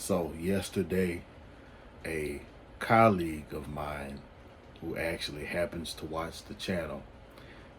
So yesterday, a colleague of mine who actually happens to watch the channel,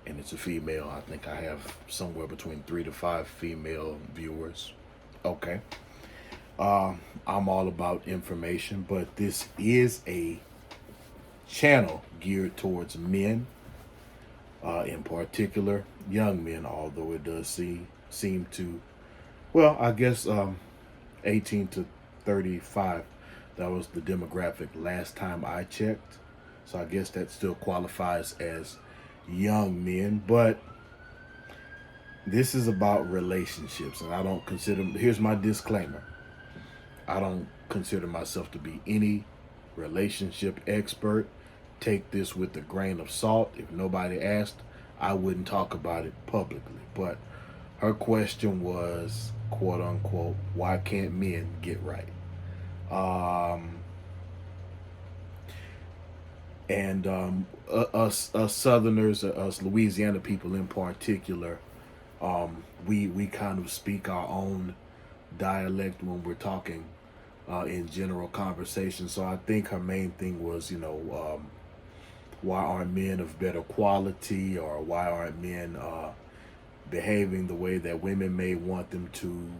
and it's a female. I think I have somewhere between 3 to 5 female viewers. Okay. I'm all about information, but this is a channel geared towards men, in particular young men, although it does seem to, well, I guess 18 to 35. That was the demographic last time I checked. So I guess that still qualifies as young men. But this is about relationships. And I don't consider, here's my disclaimer, I don't consider myself to be any relationship expert. Take this with a grain of salt. If nobody asked, I wouldn't talk about it publicly. But her question was, quote unquote, why can't men get right? And us Southerners, us Louisiana people in particular, we kind of speak our own dialect when we're talking in general conversation. So I think her main thing was, why aren't men of better quality, or why aren't men behaving the way that women may want them to?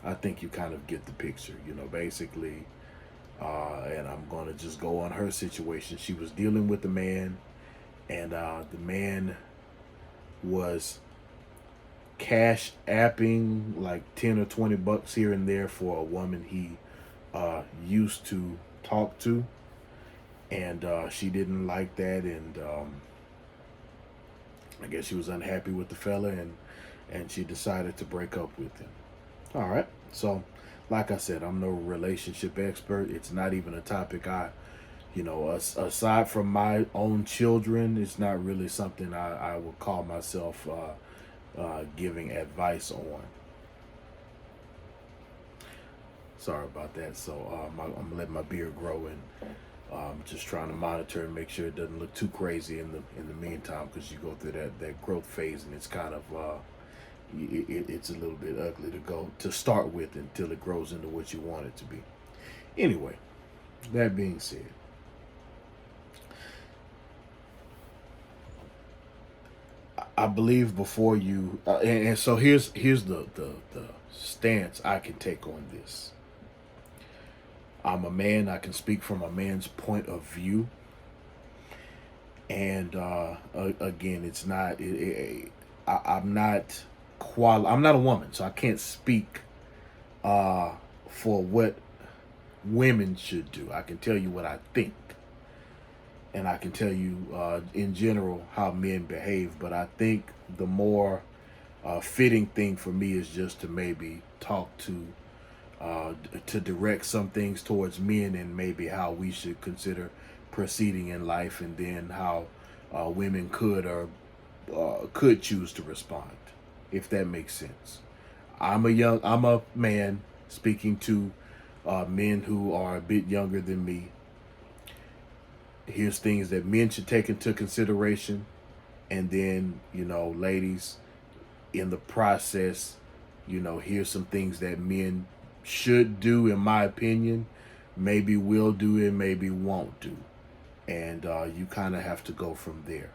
I think you kind of get the picture, basically. And I'm going to just go on her situation. She was dealing with a man, and the man was cash apping like 10 or 20 bucks here and there for a woman he used to talk to. And she didn't like that, and I guess she was unhappy with the fella, and she decided to break up with him. All right. So, like I said, I'm no relationship expert. It's not even a topic aside from my own children, it's not really something I would call myself giving advice on. Sorry about that. So I'm gonna let my beard grow, and just trying to monitor and make sure it doesn't look too crazy in the meantime, because you go through that growth phase, and it's kind of it's a little bit ugly to start with until it grows into what you want it to be. Anyway, that being said, I believe before you, and so here's the stance I can take on this. I'm a man. I can speak from a man's point of view, and again, it's not. I'm not I'm not a woman, so I can't speak for what women should do. I can tell you what I think, and I can tell you in general how men behave. But I think the more fitting thing for me is just to maybe talk to direct some things towards men, and maybe how we should consider proceeding in life, and then how women could choose to respond, if that makes sense. I'm a man speaking to men who are a bit younger than me. Here's things that men should take into consideration, and then ladies, in the process, here's some things that men should do, in my opinion. Maybe will do and maybe won't do, and you kind of have to go from there.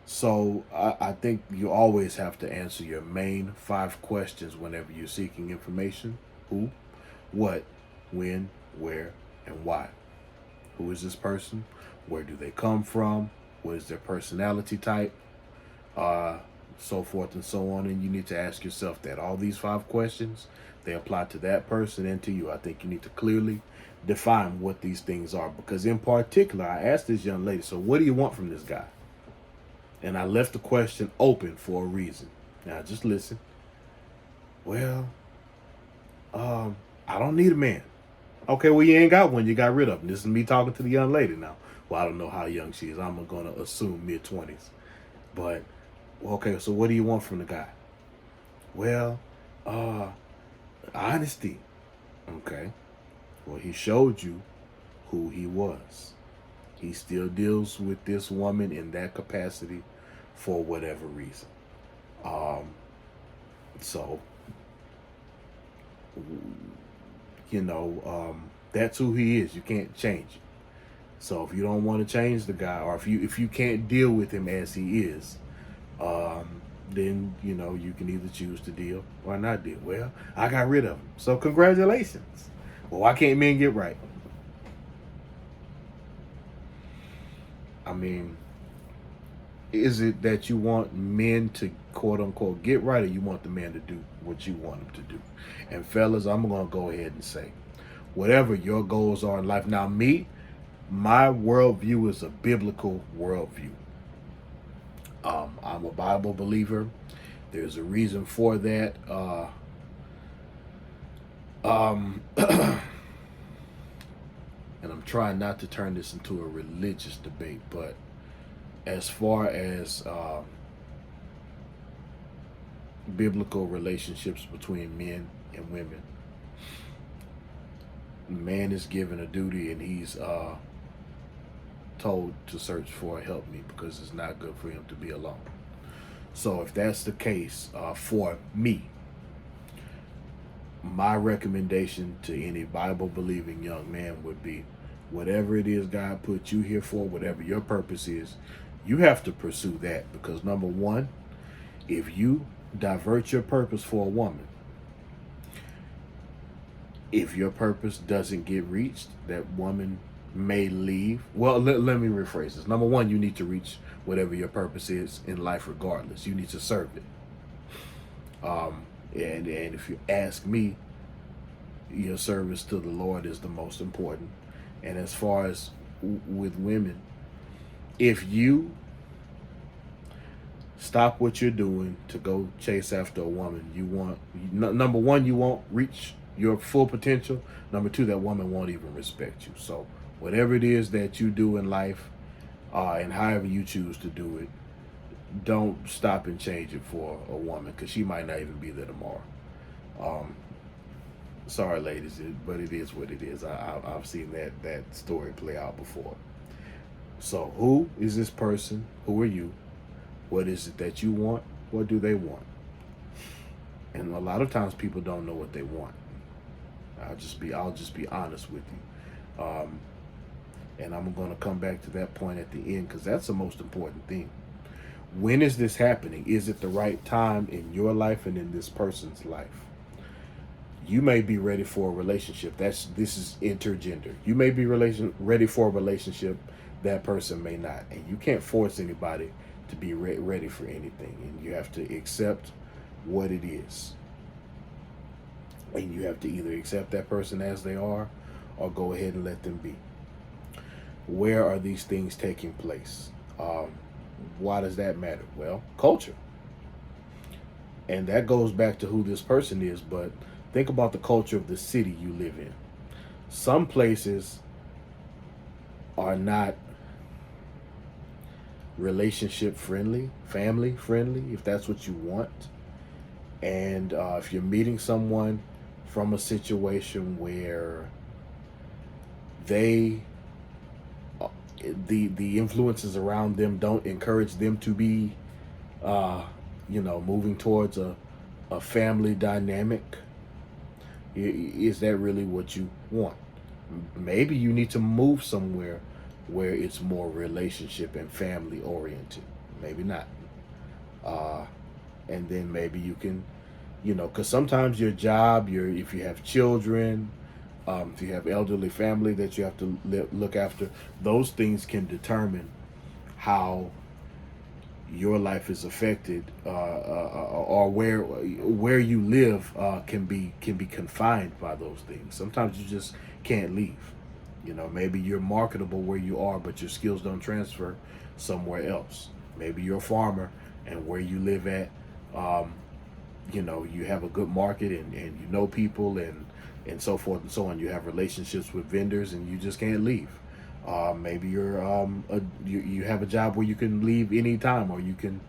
So I think you always have to answer your main 5 questions whenever you're seeking information: who, what, when, where, and why. Who is this person? Where do they come from? What is their personality type? So forth and so on. And you need to ask yourself that. All these 5 questions, they apply to that person and to you. I think you need to clearly define what these things are, because in particular, I asked this young lady, so what do you want from this guy? And I left the question open for a reason. Now, just listen. Well, I don't need a man. Okay, well, you ain't got one. You got rid of him. This is me talking to the young lady now. Well, I don't know how young she is. I'm going to assume mid-20s. But, okay, so what do you want from the guy? Well, honesty. Okay. Well, he showed you who he was. He still deals with this woman in that capacity for whatever reason. So That's who he is. You can't change it. So if you don't want to change the guy, or if you can't deal with him as he is, then you can either choose to deal or not deal. Well, I got rid of him, so congratulations. Well, why can't men get right? I mean, is it that you want men to quote unquote get right, or you want the man to do what you want him to do? And fellas, I'm gonna go ahead and say, whatever your goals are in life. Now, my worldview is a biblical worldview. I'm a Bible believer. There's a reason for that. And I'm trying not to turn this into a religious debate, but as far as biblical relationships between men and women, man is given a duty, and he's told to search for a helpmeet, because it's not good for him to be alone. So if that's the case, for me, my recommendation to any Bible believing young man would be, whatever it is God put you here for, whatever your purpose is, you have to pursue that. Because number one, if you divert your purpose for a woman, if your purpose doesn't get reached, that woman may leave. Well, let me rephrase this. Number one, you need to reach whatever your purpose is in life regardless. You need to serve it. And if you ask me, your service to the Lord is the most important. And as far as with women, if you stop what you're doing to go chase after a woman, number one, you won't reach your full potential. Number two, that woman won't even respect you. So whatever it is that you do in life, and however you choose to do it, don't stop and change it for a woman, because she might not even be there tomorrow. Sorry, ladies, but it is what it is. I've seen that story play out before. So who is this person? Who are you? What is it that you want? What do they want? And a lot of times people don't know what they want. I'll just be honest with you. And I'm going to come back to that point at the end, because that's the most important thing. When is this happening? Is it the right time in your life and in this person's life? You may be ready for a relationship. This is intergender. You may be ready for a relationship. That person may not. And you can't force anybody to be ready for anything. And you have to accept what it is. And you have to either accept that person as they are, or go ahead and let them be. Where are these things taking place? Why does that matter? Well, culture. And that goes back to who this person is, but think about the culture of the city you live in. Some places are not relationship friendly, family friendly, if that's what you want. And if you're meeting someone from a situation where the influences around them don't encourage them to be moving towards a family dynamic, is that really what you want? Maybe you need to move somewhere where it's more relationship and family oriented. Maybe not. And then maybe you can, because sometimes your job, if you have children, if you have elderly family that you have to look after, those things can determine how your life is affected, or where you live can be confined by those things. Sometimes you just can't leave. Maybe you're marketable where you are, but your skills don't transfer somewhere else. Maybe you're a farmer, and where you live at, you have a good market, and you know people, and so forth and so on. You have relationships with vendors, and you just can't leave. Maybe you have a job where you can leave anytime, or you can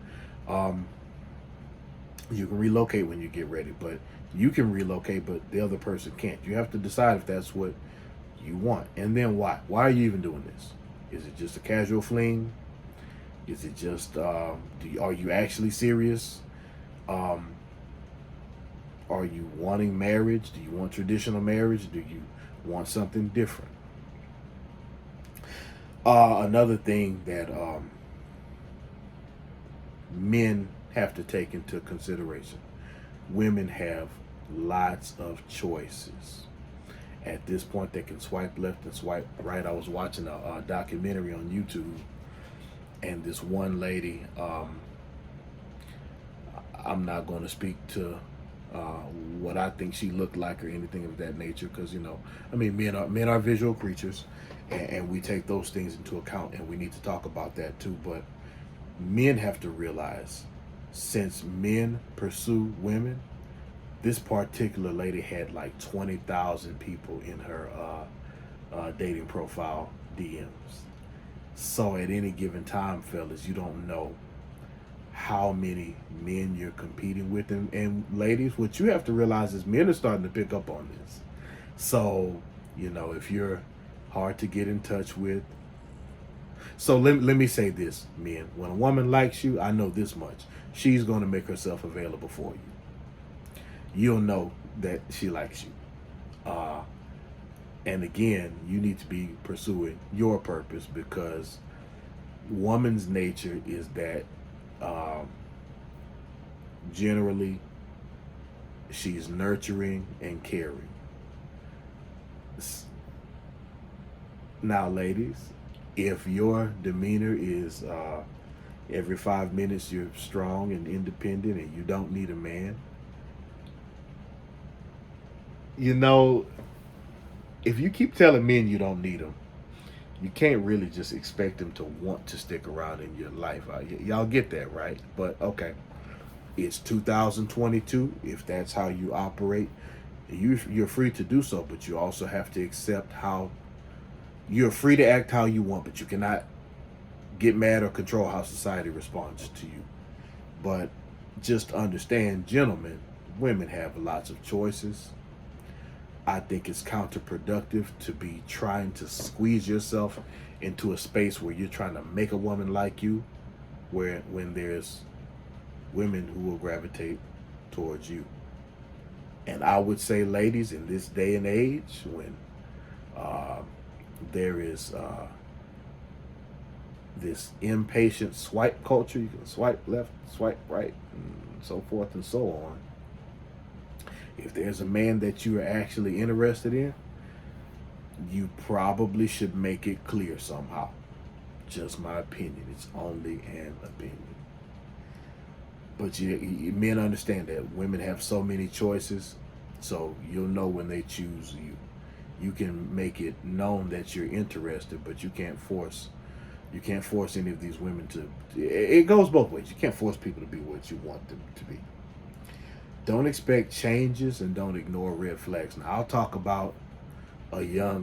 relocate when you get ready. But you can relocate, but the other person can't. You have to decide if that's what you want, and then why. Why are you even doing this? Is it just a casual fling? Is it just are you actually serious? Are you wanting marriage? Do you want traditional marriage? Do you want something different? Another thing that men have to take into consideration: women have lots of choices. At this point, they can swipe left and swipe right. I was watching a documentary on YouTube, and this one lady, I'm not going to speak to what I think she looked like or anything of that nature, because I mean, men are visual creatures, and we take those things into account, and we need to talk about that too. But men have to realize, since men pursue women, this particular lady had like 20,000 people in her dating profile DMs. So at any given time, fellas, you don't know how many men you're competing with. And ladies, what you have to realize is men are starting to pick up on this. So, if you're hard to get in touch with, so let me say this, men. When a woman likes you, I know this much: she's going to make herself available for you. You'll know that she likes you. And again, you need to be pursuing your purpose, because woman's nature is that generally she's nurturing and caring. Now, ladies, if your demeanor is every 5 minutes you're strong and independent and you don't need a man, if you keep telling men you don't need them, you can't really just expect them to want to stick around in your life. Y'all get that, right? But okay, it's 2022. If that's how you operate, you're free to do so, but you also have to accept how you're free to act how you want, but you cannot get mad or control how society responds to you. But just understand, gentlemen, women have lots of choices. I think it's counterproductive to be trying to squeeze yourself into a space where you're trying to make a woman like you, when there's women who will gravitate towards you. And I would say, ladies, in this day and age, when there is this impatient swipe culture, you can swipe left, swipe right, and so forth and so on. If there's a man that you are actually interested in, you probably should make it clear somehow. Just my opinion. It's only an opinion. But men understand that women have so many choices, so you'll know when they choose you. You can make it known that you're interested, but you can't force any of these women to. It goes both ways. You can't force people to be what you want them to be. Don't expect changes, and don't ignore red flags. Now, I'll talk about a young